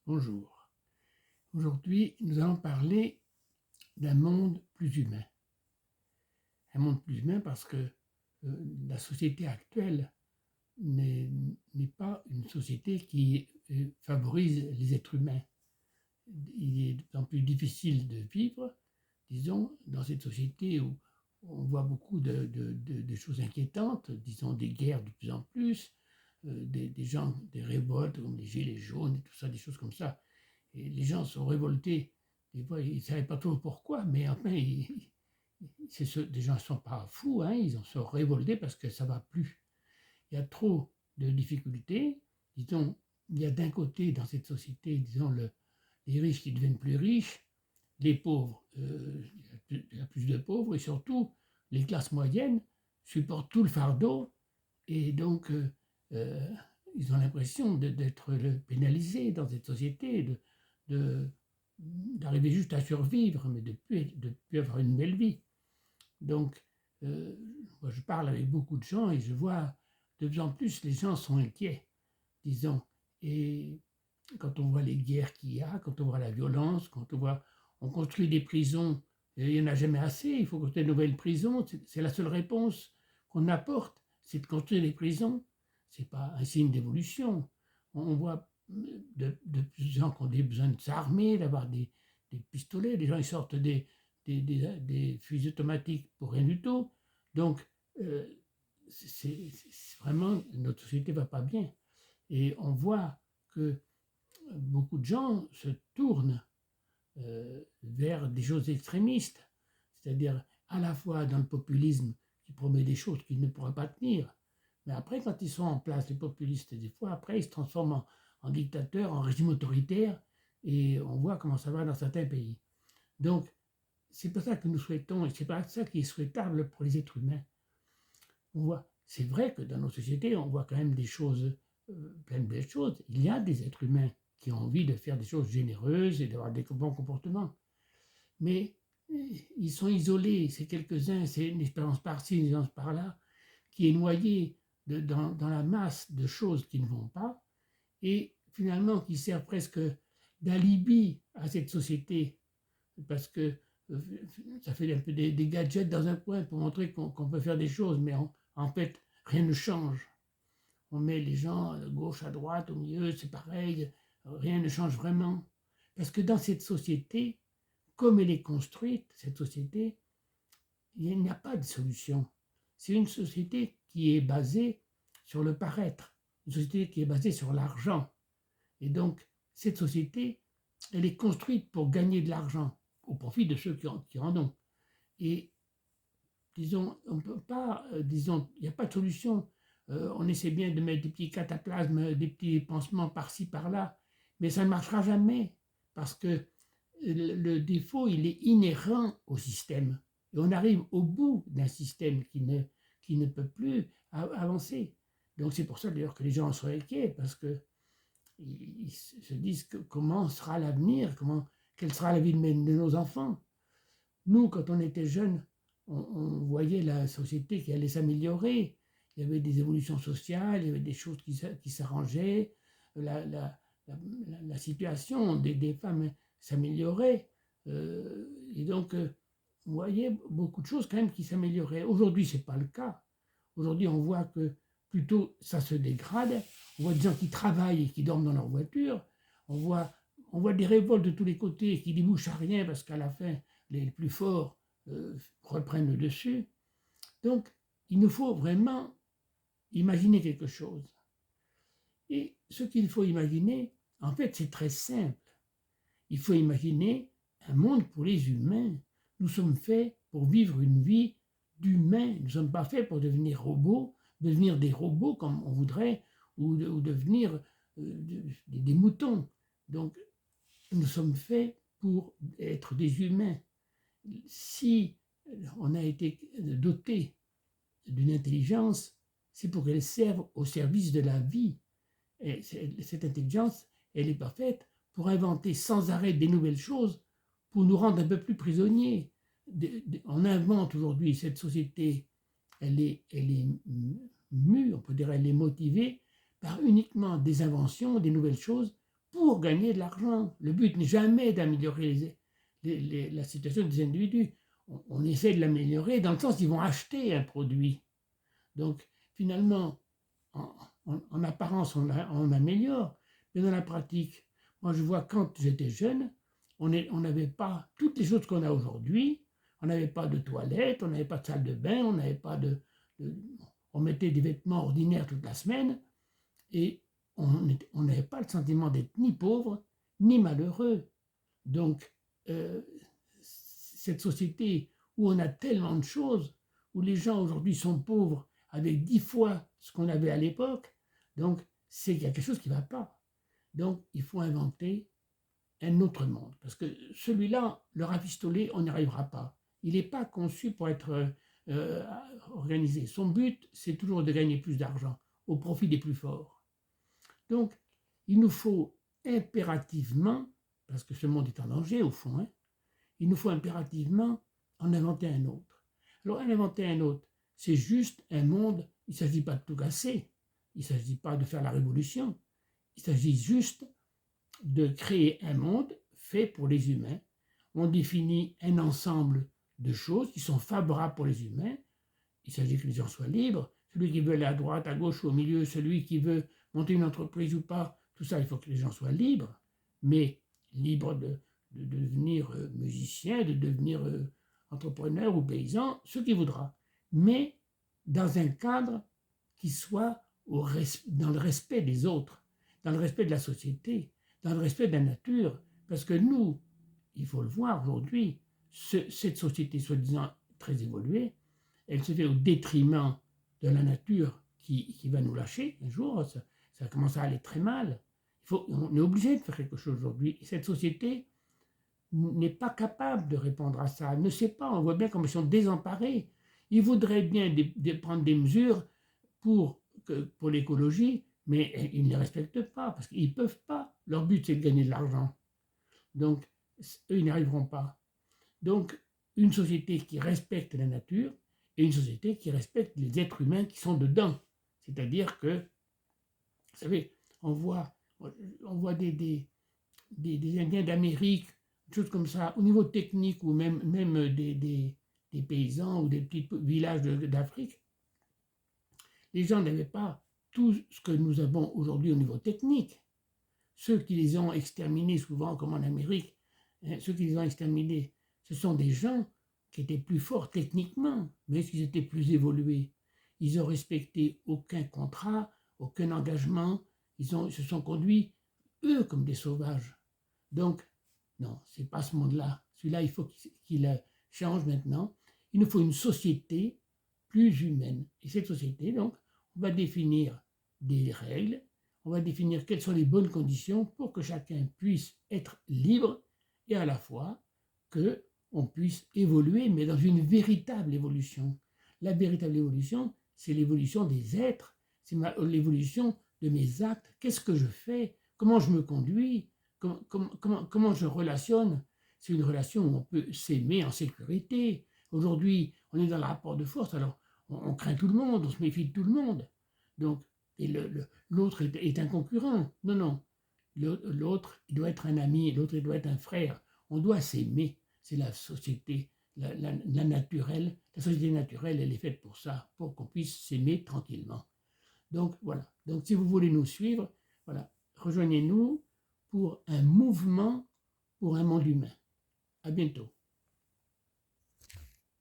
Bonjour. Aujourd'hui, nous allons parler d'un monde plus humain. Un monde plus humain parce que la société actuelle n'est pas une société qui favorise les êtres humains. Il est de plus en plus difficile de vivre, disons, dans cette société où on voit beaucoup de choses inquiétantes, disons des guerres de plus en plus, des gens, des révoltes comme les gilets jaunes et tout ça, des choses comme ça. Et les gens sont révoltés. Des fois, ils ne savaient pas trop pourquoi, mais enfin, des gens ne sont pas fous, hein, ils en sont révoltés parce que ça ne va plus. Il y a trop de difficultés. Disons, il y a d'un côté dans cette société, disons, les riches qui deviennent plus riches, les pauvres, il y a plus de pauvres, et surtout, les classes moyennes supportent tout le fardeau, et donc, euh, ils ont l'impression d'être pénalisés dans cette société, de, d'arriver juste à survivre, mais de plus avoir une belle vie. Donc, moi, je parle avec beaucoup de gens et je vois de plus en plus les gens sont inquiets, disons. Et quand on voit les guerres qu'il y a, quand on voit la violence, quand on construit des prisons, et il n'y en a jamais assez, il faut construire de nouvelles prisons, c'est la seule réponse qu'on apporte, c'est de construire des prisons. Ce n'est pas un signe d'évolution. On voit de plus de gens qui ont des besoins de s'armer, d'avoir des pistolets, les gens ils sortent des fusils automatiques pour rien du tout. Donc, euh, c'est vraiment, notre société ne va pas bien. Et on voit que beaucoup de gens se tournent vers des choses extrémistes, c'est-à-dire à la fois dans le populisme qui promet des choses qu'il ne pourra pas tenir, mais après, quand ils sont en place, les populistes, des fois, après, ils se transforment en dictateurs, en régime autoritaire, et on voit comment ça va dans certains pays. Donc, c'est pour ça que nous souhaitons, et c'est pas ça qui est souhaitable pour les êtres humains. On voit, c'est vrai que dans nos sociétés, on voit quand même des choses, plein de belles choses. Il y a des êtres humains qui ont envie de faire des choses généreuses et d'avoir des bons comportements. Mais ils sont isolés, c'est quelques-uns, c'est une expérience par-ci, une expérience par-là, qui est noyée dans la masse de choses qui ne vont pas, et finalement qui sert presque d'alibi à cette société, parce que ça fait un peu des gadgets dans un coin pour montrer qu'on peut faire des choses, mais en fait, rien ne change. On met les gens à gauche, à droite, au milieu, c'est pareil, rien ne change vraiment. Parce que dans cette société, comme elle est construite, cette société, il n'y a pas de solution. C'est une société qui est basée sur le paraître, une société qui est basée sur l'argent. Et donc, cette société, elle est construite pour gagner de l'argent au profit de ceux qui en ont. Et disons, on peut pas, disons, il n'y a pas de solution. On essaie bien de mettre des petits cataplasmes, des petits pansements par-ci, par-là, mais ça ne marchera jamais parce que le défaut, il est inhérent au système. Et on arrive au bout d'un système qui ne peut plus avancer. Donc c'est pour ça d'ailleurs que les gens sont inquiets, parce qu'ils se disent comment sera l'avenir, quelle sera la vie de nos enfants. Nous, quand on était jeunes, on voyait la société qui allait s'améliorer. Il y avait des évolutions sociales, il y avait des choses qui s'arrangeaient, la situation des femmes s'améliorait. Et donc, on voyait beaucoup de choses quand même qui s'amélioraient. Aujourd'hui, ce n'est pas le cas. Aujourd'hui, on voit que plutôt ça se dégrade. On voit des gens qui travaillent et qui dorment dans leur voiture. On voit, on voit des révoltes de tous les côtés qui débouchent à rien parce qu'à la fin, les plus forts reprennent le dessus. Donc, il nous faut vraiment imaginer quelque chose. Et ce qu'il faut imaginer, en fait, c'est très simple. Il faut imaginer un monde pour les humains. Nous sommes faits pour vivre une vie d'humains. Nous ne sommes pas faits pour devenir robots, devenir des robots comme on voudrait, ou devenir des moutons. Donc, nous sommes faits pour être des humains. Si on a été doté d'une intelligence, c'est pour qu'elle serve au service de la vie. Et cette intelligence, elle est parfaite pour inventer sans arrêt des nouvelles choses, pour nous rendre un peu plus prisonniers. On invente aujourd'hui cette société, elle est mue, on peut dire, elle est motivée par uniquement des inventions, des nouvelles choses pour gagner de l'argent. Le but n'est jamais d'améliorer la situation des individus. On essaie de l'améliorer dans le sens qu'ils vont acheter un produit. Donc, finalement, en apparence, on améliore, mais dans la pratique, moi je vois quand j'étais jeune, on n'avait pas toutes les choses qu'on a aujourd'hui. On n'avait pas de toilette, on n'avait pas de salle de bain, on n'avait pas on mettait des vêtements ordinaires toute la semaine, et on n'avait pas le sentiment d'être ni pauvre, ni malheureux. Donc, cette société où on a tellement de choses, où les gens aujourd'hui sont pauvres avec 10 fois ce qu'on avait à l'époque, donc c'est qu'il y a quelque chose qui ne va pas. Donc, il faut inventer un autre monde, parce que celui-là, le rafistoler, on n'y arrivera pas. Il n'est pas conçu pour être organisé. Son but, c'est toujours de gagner plus d'argent au profit des plus forts. Donc, il nous faut impérativement, parce que ce monde est en danger au fond, hein, il nous faut impérativement en inventer un autre. Alors, en inventer un autre, c'est juste un monde, il ne s'agit pas de tout casser, il ne s'agit pas de faire la révolution, il s'agit juste de créer un monde fait pour les humains. On définit un ensemble de choses qui sont favorables pour les humains. Il s'agit que les gens soient libres. Celui qui veut aller à droite, à gauche, au milieu, celui qui veut monter une entreprise ou pas, tout ça, il faut que les gens soient libres, mais libres de devenir musicien, de devenir entrepreneur ou paysan, ce qu'il voudra, mais dans un cadre qui soit dans le respect des autres, dans le respect de la société, dans le respect de la nature, parce que nous, il faut le voir aujourd'hui, cette société soi-disant très évoluée, elle se fait au détriment de la nature qui va nous lâcher un jour, ça commence à aller très mal. On est obligé de faire quelque chose aujourd'hui, et cette société n'est pas capable de répondre à ça, elle ne sait pas, on voit bien comme ils sont désemparés. Ils voudraient bien prendre des mesures pour l'écologie, mais ils ne les respectent pas, parce qu'ils ne peuvent pas. Leur but, c'est de gagner de l'argent. Donc, eux, ils n'y arriveront pas. Donc, une société qui respecte la nature et une société qui respecte les êtres humains qui sont dedans. C'est-à-dire que, vous savez, on voit des Indiens d'Amérique, des choses comme ça, au niveau technique, ou même des paysans ou des petits villages d'Afrique. Les gens n'avaient pas tout ce que nous avons aujourd'hui au niveau technique. Ceux qui les ont exterminés souvent, comme en Amérique, ceux qui les ont exterminés, ce sont des gens qui étaient plus forts techniquement, mais qu'ils étaient plus évolués. Ils n'ont respecté aucun contrat, aucun engagement, ils se sont conduits, eux, comme des sauvages. Donc, non, ce n'est pas ce monde-là. Celui-là, il faut qu'il change maintenant. Il nous faut une société plus humaine. Et cette société, donc, on va définir des règles, on va définir quelles sont les bonnes conditions pour que chacun puisse être libre et à la fois qu'on puisse évoluer, mais dans une véritable évolution. La véritable évolution, c'est l'évolution des êtres, c'est l'évolution de mes actes. Qu'est-ce que je fais? Comment je me conduis? Comment je relationne? C'est une relation où on peut s'aimer en sécurité. Aujourd'hui, on est dans le rapport de force, alors on craint tout le monde, on se méfie de tout le monde. Donc, et l'autre est un concurrent. Non, non. L'autre, il doit être un ami, l'autre, il doit être un frère. On doit s'aimer. C'est la société, la naturelle. La société naturelle, elle est faite pour ça, pour qu'on puisse s'aimer tranquillement. Donc, voilà. Donc, si vous voulez nous suivre, voilà, rejoignez-nous pour un mouvement pour un monde humain. À bientôt.